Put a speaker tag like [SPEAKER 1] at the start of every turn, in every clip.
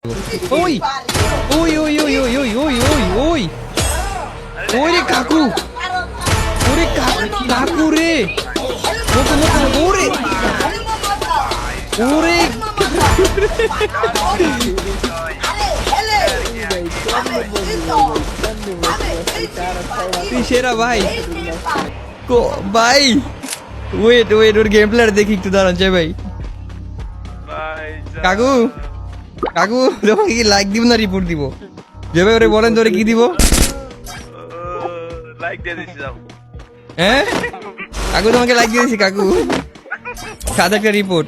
[SPEAKER 1] ওই ওই ওই ওই ওই ওই ওই ওই ওই ওরে কাকু, ওরে কাকু রে, ওরে ওরে তুই সেরা ভাই। ভাই ওয়েট ওয়েট, ওর গেম প্লেয়ার দেখি একটু, দাঁড়ান চাই ভাই। কাকু কাকু তোমাকে কি লাইক দিব না রিপোর্ট দিব? যে ভাই ওরে বলেন তোরে কি দিব?
[SPEAKER 2] লাইক দিয়ে দিছি যাও।
[SPEAKER 1] হ্যাঁ কাকু তোমাকে লাইক দিয়ে দিছি কাকু, সাদা একটা রিপোর্ট।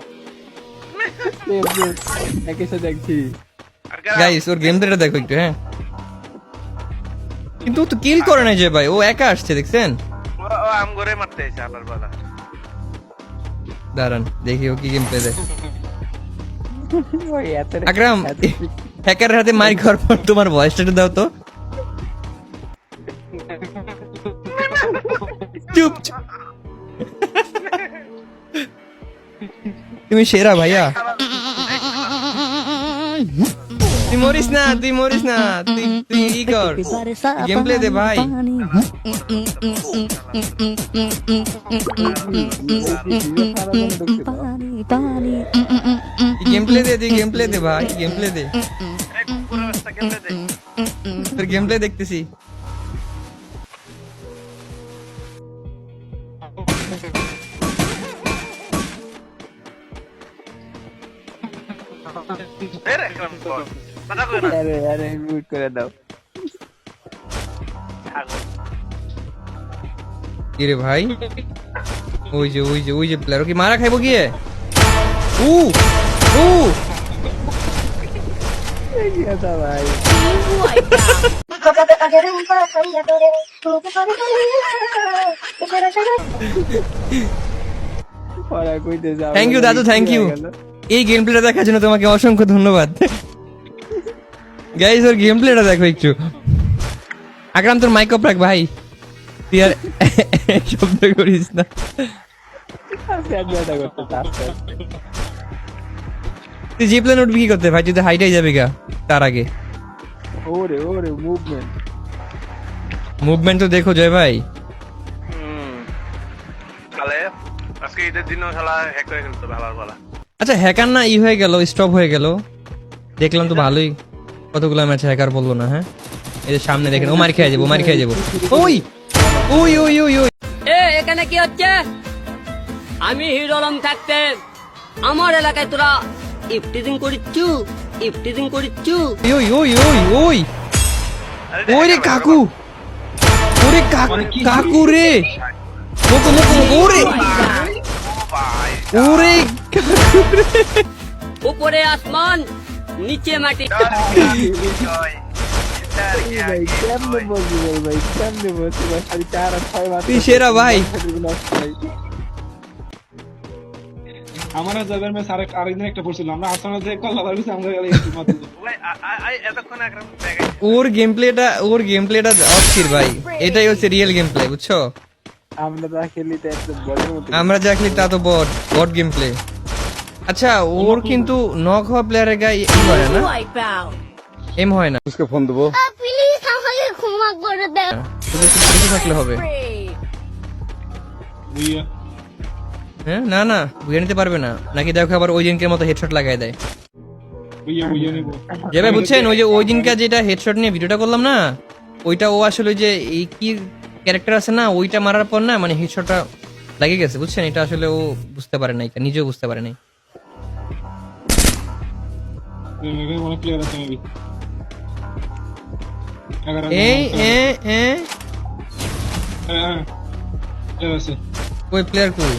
[SPEAKER 1] গাইস ওর গেম প্লেটা দেখো একটু। হ্যাঁ কিন্তু ও তো কিল করে নাই যে ভাই, ও একা আসছে দেখছেন?
[SPEAKER 2] ও আম করে মারতে আইছে আবার বলা।
[SPEAKER 1] দাঁড়ান দেখি ও কি গেম প্লে দেয়। আকরাম হ্যাকারের হাতে মার খাওয়ার পর তোমার ভয়েসটা একটু দাও তো। চুপ চুপ। তুমি সেরা ভাইয়া, তুই মরিস না, তুই মরিস না, তুই তুই ই কর, গেম প্লে দে ভাই। গেম প্লে দে, তুই গেম প্লে দে ভাই, গেম প্লে দে,
[SPEAKER 2] পুরো রাস্তা কেমনে দেই?
[SPEAKER 1] তোর গেম প্লে দেখতেছি।
[SPEAKER 2] এ রে একদম বল। কথা কই না।
[SPEAKER 3] আরে মিউট করে দাও।
[SPEAKER 1] কি রে ভাই, ওই যে ওই যে ওই যে প্লেয়ার কি মারা খাইবো গিয়ে। উ উ
[SPEAKER 3] কি কথা ভাই? পড়া কইতে যাও।
[SPEAKER 1] থ্যাংক ইউ দাদু, থ্যাংক ইউ। এই গেম প্লেটা দেখার জন্য তোমাকে অসংখ্য ধন্যবাদ। গাইস ওর গেম প্লেটা দেখো একটু। আকরাম তোর মাইক অফ রাখ ভাই, তুই আর শব্দ করিস না।
[SPEAKER 3] প্যাড ব্যথা করতে চাচ্ছে।
[SPEAKER 1] তুই জি প্লেন উঠবি কি করতে ভাই? তুই তো হাইটাই যাবি গা তার আগে।
[SPEAKER 3] ওরে ওরে মুভমেন্ট।
[SPEAKER 1] মুভমেন্ট তো দেখো জয় ভাই।
[SPEAKER 2] কালে আজকে ঈদের দিনও খেলা হ্যাক করে খেলতে ভালো বলা।
[SPEAKER 1] আচ্ছা হ্যাকার না ই হয়ে গেল, স্টপ হয়ে গেল, দেখলাম তো ভালোই। কতগুলো ম্যাচ হ্যাকার বললো না? হ্যাঁ এই যে সামনে দেখেন, ও মার খেয়ে যাবো, মার খেয়ে যাবো। ওই ওই ওই ওই ওই
[SPEAKER 4] এখানে কি হচ্ছে? আমি হিরো আলম থাকতে আমার এলাকায় তোরা ইফটিজিং করিচ্ছু, ইফটিজিং করিচ্ছু।
[SPEAKER 1] ওই ওই ওই ওই ওই রে কাকু, ওরে কাকু রে, মোকো মোকো ওরে ওরে কাকু রে।
[SPEAKER 4] উপরে আসমান, নিচে মাটি।
[SPEAKER 3] ভাই কেমনে বলবি ভাই, কেমনে বলছি ভাই? খালি 4 আর 6 মাত্র।
[SPEAKER 1] তুই সেরা ভাই।
[SPEAKER 5] আমার জায়গার মে সারে আরেকদিন একটা পড়ছিলাম আমরা আসামে যে কল্লা লাগছে আমরা গেলে মাত্র
[SPEAKER 2] ভাই এতক্ষণ একদম
[SPEAKER 1] ওর গেম প্লেটা অস্থির ভাই, এটাই হচ্ছে রিয়েল গেম প্লে, বুঝছো?
[SPEAKER 3] আমরা যা খেলি তো একদম বড় মতো।
[SPEAKER 1] আমরা যা খেলি তা তো বট গেম প্লে। আচ্ছা ওর কিন্তু নক হওয়া প্লেয়ারের গায়ে ই হয় না, এম হয় না,
[SPEAKER 6] उसके फोन देबो
[SPEAKER 7] প্লিজ আমাকে ক্ষমা করে দাও।
[SPEAKER 1] শুধু একটু বেশি থাকলে হবে।
[SPEAKER 5] বুইয়া
[SPEAKER 1] হ্যাঁ না না বুঝে নিতে পারবে না নাকি? দেখো আবার ওই দিনকের মতো হেডশট লাগাই দেয়।
[SPEAKER 5] বুইয়া নিব
[SPEAKER 1] যে ভাই বুঝছেন, ওই যে ওই দিনকার যেটা হেডশট নিয়ে ভিডিওটা করলাম না, ওইটা ও আসলে ওই যে এই কি ক্যারেক্টার আছে না, ওইটা মারার পর না মানে হেডশটটা লাগে গেছে, বুঝছেন? এটা আসলে ও বুঝতে পারে নাই, নিজেও বুঝতে পারে নাই।
[SPEAKER 5] অনেক প্লেয়ার আছে মেবি
[SPEAKER 1] এই এ এ
[SPEAKER 5] হ্যাঁ আছে
[SPEAKER 1] ওই প্লেয়ার কই?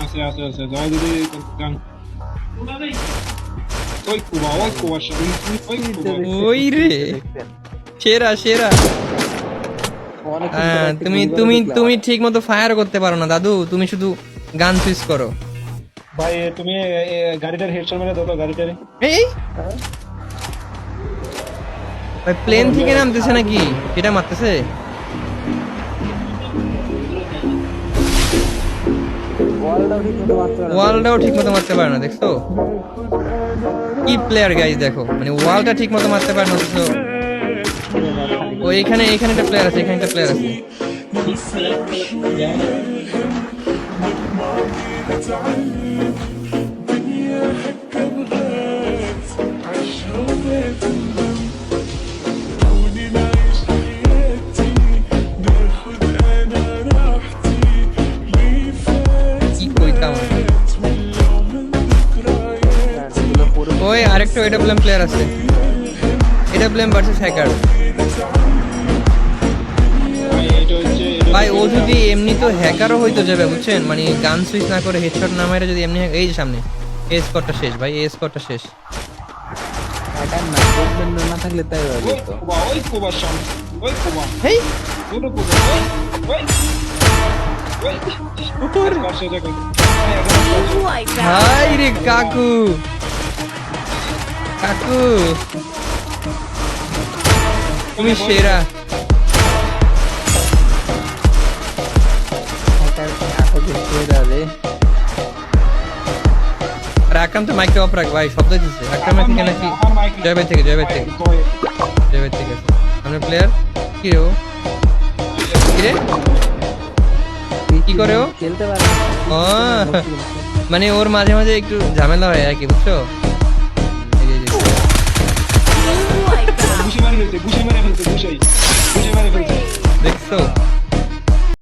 [SPEAKER 5] আছে আছে আছে যাও দিদি গান ওই কুবা শামিল ওই কুবা
[SPEAKER 1] ওই রে সেরা সেরা।
[SPEAKER 3] অনেক
[SPEAKER 1] হ্যাঁ, তুমি ঠিক মতো ফায়ার করতে পারো না দাদু, তুমি শুধু গান সুইচ করো।
[SPEAKER 5] ভাই তুমি গাড়িটার হেডশট মেরে দাও তো গাড়িটারে।
[SPEAKER 1] এই ভাই প্লেন থেকে নামতেছে নাকি? এটা মারতেছে।
[SPEAKER 3] ওয়ালটাও ঠিক মতো মারতে পারে না।
[SPEAKER 1] ওয়ালটাও ঠিক মতো মারতে পারে না, দেখছো? কি প্লেয়ার গাইজ দেখো, মানে ওয়ালটা ঠিক মতো মারতে পারে না, অথচ ও এখানে একটা প্লেয়ার আছে, এখানে একটা প্লেয়ার আছে। কি কইতাম, ওই আরেকটা এডব্লিউএম প্লেয়ার আছে, এডব্লিউএম ভার্সেস হ্যাকার।
[SPEAKER 5] ভাই এটা হচ্ছে
[SPEAKER 1] ভাই ও যদি এমনি তো হ্যাকারও হইতো যাবে বুঝছেন, মানে গান সুইচ না করে হেডশট না মারে যদি এমনি এই যে সামনে এই স্কোরটা শেষ ভাই, এই স্কোরটা শেষ।
[SPEAKER 3] হ্যাকার না, দেখবেন না থাকলে তাই হয়ে
[SPEAKER 5] ওই
[SPEAKER 3] যেত।
[SPEAKER 5] কোবা, ওই কোবার সামনে, ওই কোবা,
[SPEAKER 1] হেই
[SPEAKER 5] দুটো কোবা, ওই পাশে দেখো।
[SPEAKER 1] হাই রে কাকু, কাকু তুমি সেরা।
[SPEAKER 3] হ্যাকার আসলে সেরা রে।
[SPEAKER 1] আর আকরাম তো মাইকে অফ রাখ ভাই, শব্দ দিচ্ছে। আকরামের থেকে নাকি জয়বের থেকে জয়বের থেকে আছে আপনার প্লেয়ার। কি রে ও, কি রে, কি করে ও?
[SPEAKER 3] খেলতে পারে না।
[SPEAKER 1] ও মানে ওর মাঝে মাঝে একটু ঝামেলা হয় আর কি, বুঝছো? এই যে-
[SPEAKER 5] বুঝে মারে ফেলছে, বুঝে মারে ফেলছে, বুঝে মারে ফেলছে।
[SPEAKER 1] দেখছো